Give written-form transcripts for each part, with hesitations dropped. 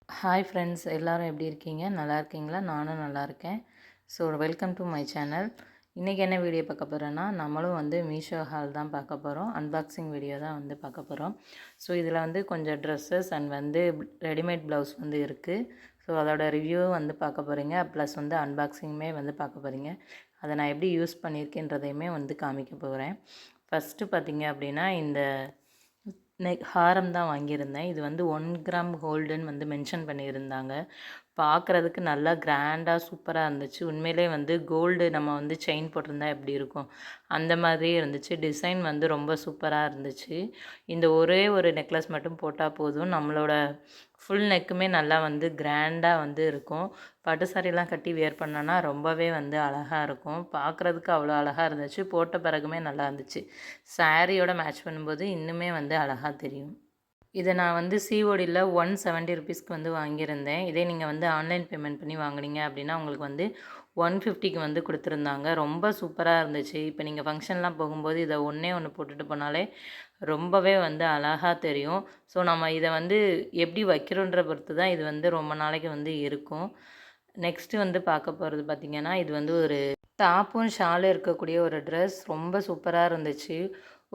Hi friends, எல்லோரும் எப்படி இருக்கீங்க? நல்லா இருக்கீங்களா? நானும் நல்லா இருக்கேன். So welcome to my channel. இன்றைக்கி என்ன வீடியோ பார்க்க போகிறோன்னா, நம்மளும் வந்து மீஷோ ஹால் தான் பார்க்க போகிறோம். அன்பாக்சிங் வீடியோ தான் வந்து பார்க்க போகிறோம். ஸோ இதில் வந்து கொஞ்சம் ட்ரெஸ்ஸஸ் அண்ட் வந்து ரெடிமேட் ப்ளவுஸ் வந்து இருக்குது. ஸோ அதோட ரிவ்யூ வந்து பார்க்க போகிறீங்க. ப்ளஸ் வந்து அன்பாக்சிங்குமே வந்து பார்க்க போகிறீங்க. அதை நான் எப்படி யூஸ் பண்ணியிருக்கேன்றதையுமே வந்து காமிக்க போகிறேன். ஃபஸ்ட்டு பார்த்திங்க அப்படின்னா, இந்த ஹாரம் தான் வாங்கியிருந்தேன். இது வந்து 1 கிராம் கோல்டுன்னு வந்து மென்ஷன் பண்ணியிருந்தாங்க. பார்க்குறதுக்கு நல்லா கிராண்டாக சூப்பராக இருந்துச்சு. உண்மையிலே வந்து கோல்டு நம்ம வந்து செயின் போட்டிருந்தா எப்படி இருக்கும், அந்த மாதிரியே இருந்துச்சு. டிசைன் வந்து ரொம்ப சூப்பராக இருந்துச்சு. இந்த ஒரே ஒரு நெக்லஸ் மட்டும் போட்டால் போதும், நம்மளோட ஃபுல் நெக்குமே நல்லா வந்து கிராண்டாக வந்து இருக்கும். பட்டு சாரிலாம் கட்டி வியர் பண்ணோன்னா ரொம்பவே வந்து அழகாக இருக்கும். பார்க்குறதுக்கு அவ்வளோ அழகாக இருந்துச்சு. போட்ட பிறகுமே நல்லா இருந்துச்சு. சாரியோட மேட்ச் பண்ணும்போது இன்னுமே வந்து அழகாக தெரியும். இதை நான் வந்து சிஓடியில் 170 ருபீஸ்க்கு வந்து வாங்கியிருந்தேன். இதே நீங்கள் வந்து ஆன்லைன் பேமெண்ட் பண்ணி வாங்கினீங்க அப்படின்னா உங்களுக்கு வந்து 150க்கு வந்து கொடுத்துருந்தாங்க. ரொம்ப சூப்பராக இருந்துச்சு. இப்போ நீங்கள் ஃபங்க்ஷன்லாம் போகும்போது இதை ஒன்றே ஒன்று போட்டுட்டு போனாலே ரொம்பவே வந்து அழகாக தெரியும். ஸோ நம்ம இதை வந்து எப்படி வைக்கிறோன்ற பொறுத்து தான் இது வந்து ரொம்ப நாளைக்கு வந்து இருக்கும். நெக்ஸ்ட்டு வந்து பார்க்க போகிறது பார்த்திங்கன்னா, இது வந்து ஒரு டாப்பும் ஷாலும் இருக்கக்கூடிய ஒரு ட்ரெஸ். ரொம்ப சூப்பராக இருந்துச்சு.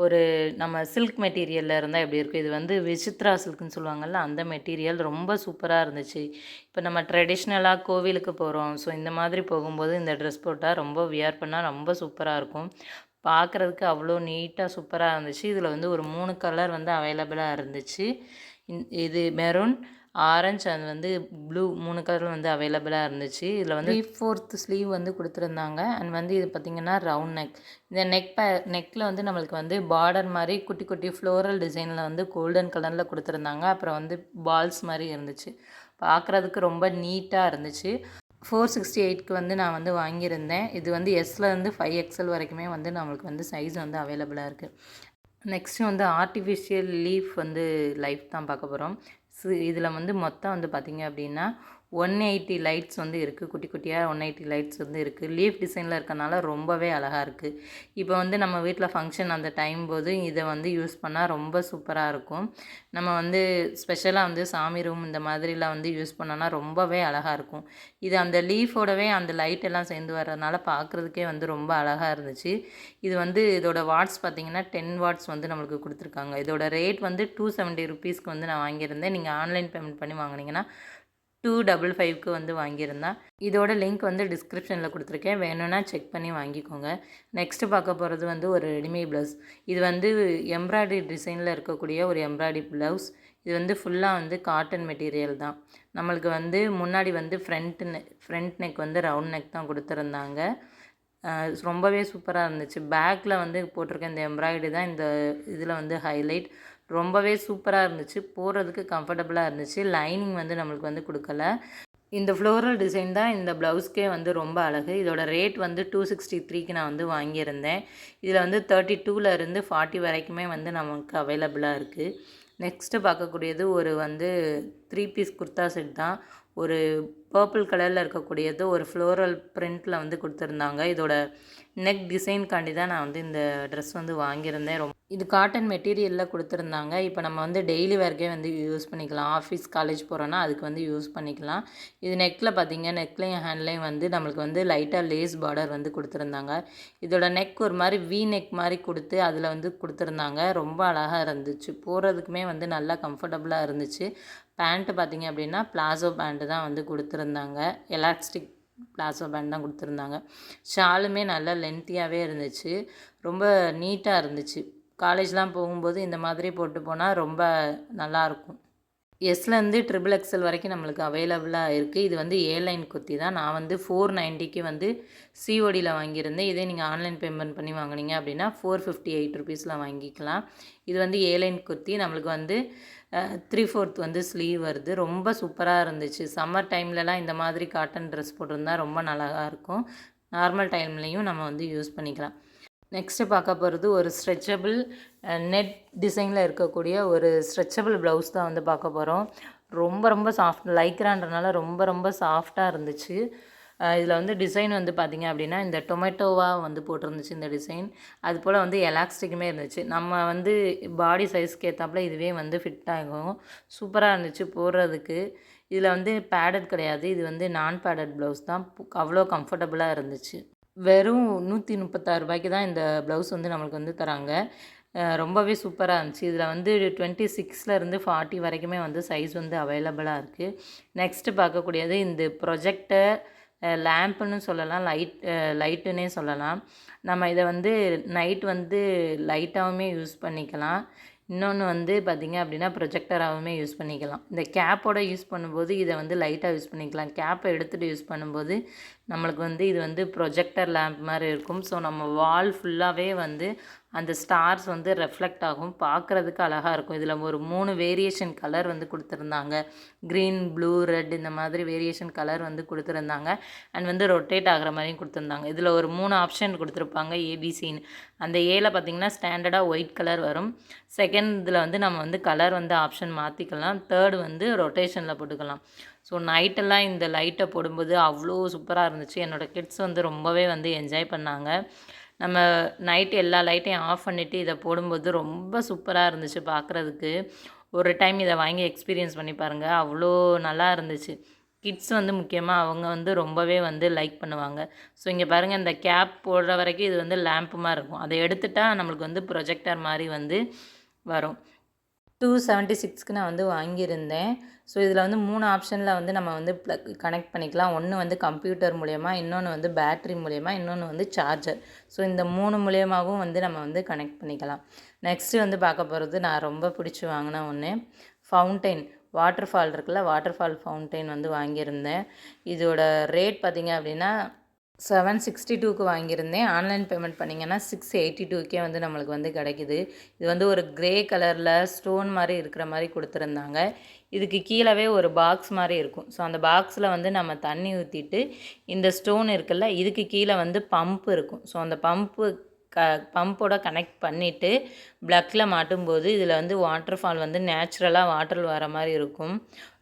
ஒரு நம்ம சில்க் மெட்டீரியலில் இருந்தால் எப்படி இருக்கும், இது வந்து விசித்ரா சில்க்குன்னு சொல்லுவாங்கள்ல, அந்த மெட்டீரியல் ரொம்ப சூப்பராக இருந்துச்சு. இப்போ நம்ம ட்ரெடிஷ்னலாக கோவிலுக்கு போகிறோம். ஸோ இந்த மாதிரி போகும்போது இந்த ட்ரெஸ் போட்டால் ரொம்ப வியர் பண்ணால் ரொம்ப சூப்பராக இருக்கும். பார்க்குறதுக்கு அவ்வளோ நீட்டாக சூப்பராக இருந்துச்சு. இதில் வந்து ஒரு 3 கலர் வந்து அவைலபிளாக இருந்துச்சு. இது மெரூன், ஆரஞ்ச் அண்ட் வந்து ப்ளூ 3 கலர் வந்து அவைலபிளாக இருந்துச்சு. இதில் வந்து 3/4 ஸ்லீவ் வந்து கொடுத்துருந்தாங்க. அண்ட் வந்து இது பார்த்திங்கன்னா ரவுண்ட் நெக். இந்த நெக்கில் வந்து நம்மளுக்கு வந்து பார்டர் மாதிரி குட்டி குட்டி ஃப்ளோரல் டிசைனில் வந்து கோல்டன் கலரில் கொடுத்துருந்தாங்க. அப்புறம் வந்து பால்ஸ் மாதிரி இருந்துச்சு. பார்க்குறதுக்கு ரொம்ப நீட்டாக இருந்துச்சு. 468க்கு வந்து நான் வந்து வாங்கியிருந்தேன். இது வந்து எஸ்லேருந்து 5XL வரைக்குமே வந்து நம்மளுக்கு வந்து சைஸ் வந்து அவைலபிளாக இருக்குது. நெக்ஸ்ட்டு வந்து ஆர்டிஃபிஷியல் லீஃப் வந்து லைஃப் தான் பார்க்க போகிறோம். இதில் வந்து மொத்தம் வந்து பார்த்திங்க அப்படின்னா 180 லைட்ஸ் வந்து இருக்குது. குட்டி குட்டியாக 180 லைட்ஸ் வந்து இருக்குது. லீஃப் டிசைனில் இருக்கனால ரொம்பவே அழகாக இருக்குது. இப்போ வந்து நம்ம வீட்டில் ஃபங்க்ஷன் அந்த டைம் போது இதை வந்து யூஸ் பண்ணால் ரொம்ப சூப்பராக இருக்கும். நம்ம வந்து ஸ்பெஷலாக வந்து சாமி ரூம் இந்த மாதிரிலாம் வந்து யூஸ் பண்ணோன்னா ரொம்பவே அழகாக இருக்கும். இது அந்த லீஃபோடவே அந்த லைட் எல்லாம் சேர்ந்து வர்றதுனால பார்க்குறதுக்கே வந்து ரொம்ப அழகாக இருந்துச்சு. இது வந்து இதோட வாட்ஸ் பார்த்திங்கன்னா 10 வாட்ஸ் வந்து நம்மளுக்கு கொடுத்துருக்காங்க. இதோட ரேட் வந்து 270 ருபீஸ்க்கு வந்து நான் வாங்கியிருந்தேன். நீங்கள் ஆன்லைன் பேமெண்ட் பண்ணி வாங்கினீங்கன்னா 255க்கு வந்து வாங்கியிருந்தேன். இதோட லிங்க் வந்து டிஸ்கிரிப்ஷனில் கொடுத்துருக்கேன். வேணும்னா செக் பண்ணி வாங்கிக்கோங்க. நெக்ஸ்ட்டு பார்க்க போகிறது வந்து ஒரு ரெடிமேட் ப்ளவுஸ். இது வந்து எம்ப்ராய்டரி டிசைனில் இருக்கக்கூடிய ஒரு எம்ப்ராய்டரி ப்ளவுஸ். இது வந்து ஃபுல்லாக வந்து காட்டன் மெட்டீரியல் தான். நம்மளுக்கு வந்து முன்னாடி வந்து ஃப்ரண்ட் நெக் வந்து ரவுண்ட் நெக் தான் கொடுத்துருந்தாங்க. ரொம்பவே சூப்பராக இருந்துச்சு. பேக்கில் வந்து போட்டிருக்க இந்த எம்ப்ராய்டரி தான் இந்த இதில் வந்து ஹைலைட். ரொம்பவே சூப்பராக இருந்துச்சு. போடுறதுக்கு கம்ஃபர்டபுளாக இருந்துச்சு. லைனிங் வந்து நம்மளுக்கு வந்து கொடுக்கல. இந்த ஃப்ளோரல் டிசைன் தான் இந்த ப்ளவுஸ்க்கே வந்து ரொம்ப அழகு. இதோட ரேட் வந்து 263க்கு நான் வந்து வாங்கியிருந்தேன். இதில் வந்து 32லேருந்து 40 வரைக்குமே வந்து நமக்கு அவைலபிளாக இருக்குது. நெக்ஸ்ட்டு பார்க்கக்கூடியது ஒரு வந்து 3 பீஸ் குர்தா செட் தான். ஒரு பர்பிள் கலரில் இருக்கக்கூடியது ஒரு ஃப்ளோரல் பிரிண்டில் வந்து கொடுத்துருந்தாங்க. இதோட நெக் டிசைன்காண்டி தான் நான் வந்து இந்த ட்ரெஸ் வந்து வாங்கியிருந்தேன். இது காட்டன் மெட்டீரியலில் கொடுத்துருந்தாங்க. இப்போ நம்ம வந்து டெய்லி வேர்க்கே வந்து யூஸ் பண்ணிக்கலாம். ஆஃபீஸ் காலேஜ் போகிறோன்னா அதுக்கு வந்து யூஸ் பண்ணிக்கலாம். இது நெக்கில் பார்த்திங்க, நெக்லையும் ஹேண்ட்லையும் வந்து நம்மளுக்கு வந்து லைட்டாக லேஸ் பார்டர் வந்து கொடுத்துருந்தாங்க. இதோட நெக் ஒரு மாதிரி வி நெக் மாதிரி கொடுத்து அதில் வந்து கொடுத்துருந்தாங்க. ரொம்ப அழகாக இருந்துச்சு. போடுறதுக்குமே வந்து நல்லா கம்ஃபர்டபுளாக இருந்துச்சு. பேண்ட்டு பார்த்திங்க அப்படின்னா பிளாசோ பேண்ட்டு தான் வந்து கொடுத்துருந்தாங்க. எலாஸ்டிக் பிளாசோ பேண்ட் தான் கொடுத்துருந்தாங்க. ஷாலுமே நல்லா லென்த்தியாகவே இருந்துச்சு. ரொம்ப நீட்டாக இருந்துச்சு. காலேஜ்லாம் போகும்போது இந்த மாதிரி போட்டு போனால் ரொம்ப நல்லாயிருக்கும். எஸ்லேருந்து XXL வரைக்கும் நம்மளுக்கு அவைலபிளாக இருக்குது. இது வந்து ஏலைன் குர்த்தி தான். நான் வந்து 490க்கு வந்து சிஓடியில் வாங்கியிருந்தேன். இதே நீங்கள் ஆன்லைன் பேமெண்ட் பண்ணி வாங்கினீங்க அப்படின்னா 458 ருபீஸில் வாங்கிக்கலாம். இது வந்து ஏலைன் குர்த்தி. நம்மளுக்கு வந்து 3/4 வந்து ஸ்லீவ் வருது. ரொம்ப சூப்பராக இருந்துச்சு. சம்மர் டைம்லலாம் இந்த மாதிரி காட்டன் ட்ரெஸ் போட்டிருந்தா ரொம்ப நல்லா இருக்கும். நார்மல் டைம்லேயும் நம்ம வந்து யூஸ் பண்ணிக்கலாம். நெக்ஸ்ட்டு பார்க்க போகிறது ஒரு ஸ்ட்ரெச்சபிள் நெட் டிசைனில் இருக்கக்கூடிய ஒரு ஸ்ட்ரெச்சபிள் ப்ளவுஸ் தான் வந்து பார்க்க போகிறோம். ரொம்ப ரொம்ப சாஃப்ட், லைக்ரான்றனால ரொம்ப ரொம்ப சாஃப்டாக இருந்துச்சு. இதில் வந்து டிசைன் வந்து பார்த்திங்க அப்படின்னா இந்த டொமேட்டோவாக வந்து போட்டிருந்துச்சு இந்த டிசைன். அது போல் வந்து எலாஸ்டிக்குமே இருந்துச்சு. நம்ம வந்து பாடி சைஸ்க்கு ஏற்றாப்புல இதுவே வந்து ஃபிட் ஆகும். சூப்பராக இருந்துச்சு போடுறதுக்கு. இதில் வந்து பேடட் கிடையாது, இது வந்து நான் பேடட் ப்ளவுஸ் தான். அவ்வளோ கம்ஃபர்டபுளாக இருந்துச்சு. வெறும் ₹136 தான் இந்த ப்ளவுஸ் வந்து நம்மளுக்கு வந்து தராங்க. ரொம்பவே சூப்பராக இருந்துச்சு. இதில் வந்து 26லேருந்து 40 வரைக்குமே வந்து சைஸ் வந்து அவைலபிளாக இருக்குது. நெக்ஸ்ட்டு பார்க்கக்கூடியது இந்த ப்ரொஜெக்டர் லேம்ப்புன்னு சொல்லலாம், லைட்டுன்னே சொல்லலாம். நம்ம இதை வந்து நைட் வந்து லைட்டாகவுமே யூஸ் பண்ணிக்கலாம். இன்னொன்று வந்து பார்த்திங்க அப்படின்னா ப்ரொஜெக்டராகவுமே யூஸ் பண்ணிக்கலாம். இந்த கேப்போட யூஸ் பண்ணும்போது இதை வந்து லைட்டாக யூஸ் பண்ணிக்கலாம். கேப்பை எடுத்துகிட்டு யூஸ் பண்ணும்போது நம்மளுக்கு வந்து இது வந்து ப்ரொஜெக்டர் லேம்ப் மாதிரி இருக்கும். ஸோ நம்ம வால் ஃபுல்லாகவே வந்து அந்த ஸ்டார்ஸ் வந்து ரெஃப்ளெக்ட் ஆகும், பார்க்குறதுக்கு அழகாக இருக்கும். இதில் ஒரு 3 வேரியேஷன் கலர் வந்து கொடுத்துருந்தாங்க. க்ரீன், ப்ளூ, ரெட் இந்த மாதிரி வேரியேஷன் கலர் வந்து கொடுத்துருந்தாங்க. அண்ட் வந்து ரொட்டேட் ஆகிற மாதிரியும் கொடுத்துருந்தாங்க. இதில் ஒரு 3 ஆப்ஷன் கொடுத்துருப்பாங்க ஏபிசின்னு. அந்த ஏல பார்த்திங்கன்னா ஸ்டாண்டர்டாக ஒயிட் கலர் வரும். செகண்ட் இதில் வந்து நம்ம வந்து கலர் வந்து ஆப்ஷன் மாற்றிக்கலாம். தேர்டு வந்து ரொட்டேஷனில் போட்டுக்கலாம். ஸோ நைட்டெல்லாம் இந்த லைட்டை போடும்போது அவ்வளோ சூப்பராக இருந்துச்சு. என்னோடய கிட்ஸ் வந்து ரொம்பவே வந்து என்ஜாய் பண்ணாங்க. நம்ம நைட்டு எல்லா லைட்டையும் ஆஃப் பண்ணிவிட்டு இதை போடும்போது ரொம்ப சூப்பராக இருந்துச்சு பார்க்குறதுக்கு. ஒரு டைம் இதை வாங்கி எக்ஸ்பீரியன்ஸ் பண்ணி பாருங்கள், அவ்வளோ நல்லா இருந்துச்சு. கிட்ஸ் வந்து முக்கியமாக அவங்க வந்து ரொம்பவே வந்து லைக் பண்ணுவாங்க. ஸோ இங்கே பாருங்கள், இந்த கேப் போடுற வரைக்கும் இது வந்து லேம்ப்பு மாதிரி இருக்கும். அதை எடுத்துட்டால் நம்மளுக்கு வந்து ப்ரொஜெக்டர் மாதிரி வந்து வரும். 276க்கு நான் வந்து வாங்கியிருந்தேன். ஸோ இதில் வந்து 3 ஆப்ஷனில் வந்து நம்ம வந்து கனெக்ட் பண்ணிக்கலாம். ஒன்று வந்து கம்ப்யூட்டர் மூலயமா, இன்னொன்று வந்து பேட்ரி மூலயமா, இன்னொன்று வந்து சார்ஜர். ஸோ இந்த 3 மூலயமாவும் வந்து நம்ம வந்து கனெக்ட் பண்ணிக்கலாம். நெக்ஸ்ட்டு வந்து பார்க்க போகிறது நான் ரொம்ப பிடிச்சி வாங்கின ஒன்று, ஃபவுண்டைன். வாட்டர் ஃபால் இருக்குல்ல, வாட்டர் ஃபால் ஃபவுண்டைன் வந்து வாங்கியிருந்தேன். இதோட ரேட் பார்த்திங்க அப்படின்னா 762க்கு வாங்கியிருந்தேன். ஆன்லைன் பேமெண்ட் பண்ணிங்கன்னா 682க்கே வந்து நம்மளுக்கு வந்து கிடைக்கிது. இது வந்து ஒரு க்ரே கலரில் ஸ்டோன் மாதிரி இருக்கிற மாதிரி கொடுத்துருந்தாங்க. இதுக்கு கீழவே ஒரு பாக்ஸ் மாதிரி இருக்கும். ஸோ அந்த பாக்ஸில் வந்து நம்ம தண்ணி ஊற்றிட்டு இந்த ஸ்டோன் இருக்குல்ல, இதுக்கு கீழே வந்து பம்ப் இருக்கும். ஸோ அந்த பம்போட கனெக்ட் பண்ணிவிட்டு ப்ளக்கில் மாட்டும்போது இதில் வந்து வாட்டர் ஃபால் வந்து நேச்சுரலாக வாட்டர் வர மாதிரி இருக்கும்.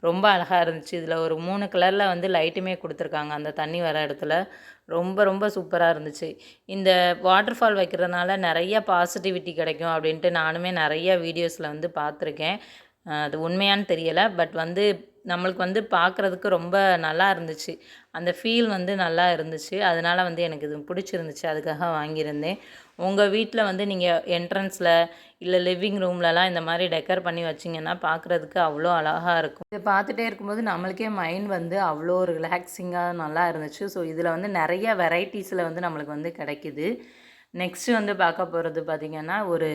ரொம்ப அழகாக இருந்துச்சு. இதில் ஒரு 3 கலரில் வந்து லைட்டுமே கொடுத்துருக்காங்க அந்த தண்ணி வர இடத்துல. ரொம்ப ரொம்ப சூப்பராக இருந்துச்சு. இந்த வாட்டர் ஃபால் வைக்கிறதுனால நிறைய பாசிட்டிவிட்டி கிடைக்கும் அப்படின்ட்டு நானுமே நிறைய வீடியோஸில் வந்து பார்த்துருக்கேன். அது உண்மையான்னு தெரியலை, பட் வந்து நம்மளுக்கு வந்து பார்க்குறதுக்கு ரொம்ப நல்லா இருந்துச்சு. அந்த ஃபீல் வந்து நல்லா இருந்துச்சு. அதனால் வந்து எனக்கு இது பிடிச்சிருந்துச்சு, அதுக்காக வாங்கியிருந்தேன். உங்கள் வீட்டில் வந்து நீங்கள் என்ட்ரன்ஸில் இல்லை லிவிங் ரூம்லலாம் இந்த மாதிரி டெக்கர் பண்ணி வச்சிங்கன்னா பார்க்குறதுக்கு அவ்வளோ அழகாக இருக்கும். இதை பார்த்துட்டே இருக்கும்போது நம்மளுக்கே மைண்ட் வந்து அவ்வளோ ரிலாக்ஸிங்காக நல்லா இருந்துச்சு. ஸோ இதில் வந்து நிறைய வெரைட்டிஸில் வந்து நம்மளுக்கு வந்து கிடைக்கிது. நெக்ஸ்ட்டு வந்து பார்க்க போகிறது பார்த்திங்கன்னா ஒரு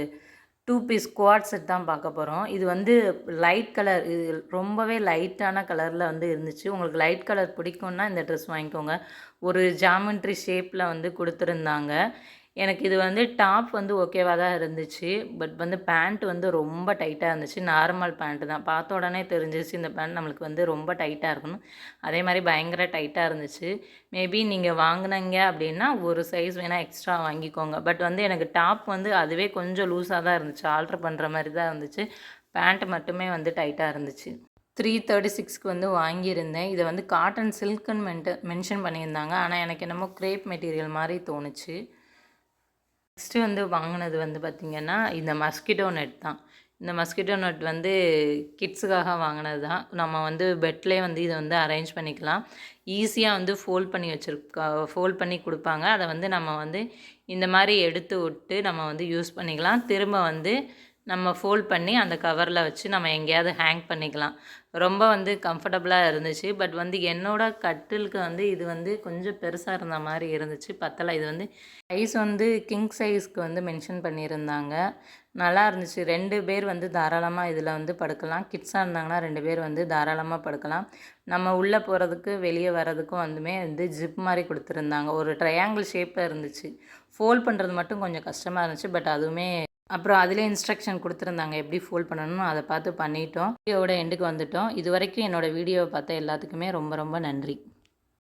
2 பீஸ் குவாட் செட் தான் பார்க்க போகிறோம். இது வந்து லைட் கலர், இது ரொம்பவே லைட்டான கலரில் வந்து இருந்துச்சு. உங்களுக்கு லைட் கலர் பிடிக்கும்னா இந்த ட்ரெஸ் வாங்கிக்கோங்க. ஒரு ஜாமெண்ட்ரி ஷேப்பில் வந்து கொடுத்துருந்தாங்க. எனக்கு இது வந்து டாப் வந்து ஓகேவாக தான் இருந்துச்சு. பட் வந்து பேண்ட் வந்து ரொம்ப டைட்டாக இருந்துச்சு. நார்மல் பேண்ட்டு தான். பார்த்த உடனே தெரிஞ்சிச்சு இந்த பேண்ட் நம்மளுக்கு வந்து ரொம்ப டைட்டாக இருக்கணும். அதே மாதிரி பயங்கர டைட்டாக இருந்துச்சு. மேபி நீங்கள் வாங்கினீங்க அப்படின்னா ஒரு சைஸ் வேணால் எக்ஸ்ட்ரா வாங்கிக்கோங்க. பட் வந்து எனக்கு டாப் வந்து அதுவே கொஞ்சம் லூஸாக தான் இருந்துச்சு. ஆல்ட்ரு பண்ணுற மாதிரி தான் இருந்துச்சு. பேண்ட் மட்டுமே வந்து டைட்டாக இருந்துச்சு. 336க்கு வந்து வாங்கியிருந்தேன். இதை வந்து காட்டன் சில்க்குன்னு மென்ஷன் பண்ணியிருந்தாங்க. ஆனால் எனக்கு என்னமோ க்ரேப் மெட்டீரியல் மாதிரி தோணுச்சு. நெக்ஸ்ட்டு வந்து வாங்கினது வந்து பார்த்திங்கன்னா இந்த மஸ்கிட்டோ நெட் தான். இந்த மஸ்கிட்டோ நெட் வந்து கிட்ஸுக்காக வாங்கினது தான். நம்ம வந்து பெட்லேயே வந்து இதை வந்து அரேஞ்ச் பண்ணிக்கலாம். ஈஸியாக வந்து ஃபோல்ட் பண்ணி கொடுப்பாங்க. அதை வந்து நம்ம வந்து இந்த மாதிரி எடுத்து விட்டு நம்ம வந்து யூஸ் பண்ணிக்கலாம். திரும்ப வந்து நம்ம ஃபோல்ட் பண்ணி அந்த கவரில் வச்சு நம்ம எங்கேயாவது ஹேங் பண்ணிக்கலாம். ரொம்ப வந்து கம்ஃபர்டபுளாக இருந்துச்சு. பட் வந்து என்னோடய கட்டிலுக்கு வந்து இது வந்து கொஞ்சம் பெருசாக இருந்த மாதிரி இருந்துச்சு, பத்தலை. இது வந்து சைஸ் வந்து கிங் சைஸ்க்கு வந்து மென்ஷன் பண்ணியிருந்தாங்க. நல்லா இருந்துச்சு. 2 பேர் வந்து தாராளமாக இதில் வந்து படுக்கலாம். கிட்ஸாக இருந்தாங்கன்னா 2 பேர் வந்து தாராளமாக படுக்கலாம். நம்ம உள்ளே போகிறதுக்கு வெளியே வர்றதுக்கும் வந்துமே வந்து ஜிப் மாதிரி கொடுத்துருந்தாங்க. ஒரு ட்ரையாங்கிள் ஷேப்பில் இருந்துச்சு. ஃபோல்ட் பண்ணுறது மட்டும் கொஞ்சம் கஷ்டமாக இருந்துச்சு. பட் அதுவுமே அப்புறம் அதிலே இன்ஸ்ட்ரக்ஷன் கொடுத்துருந்தாங்க எப்படி ஃபோல்ட் பண்ணணும்னு. அதை பார்த்து பண்ணிட்டோம். வீடியோவோட எண்டுக்கு வந்துட்டோம். இது வரைக்கும் என்னோடய வீடியோவை பார்த்த எல்லாத்துக்குமே ரொம்ப ரொம்ப நன்றி.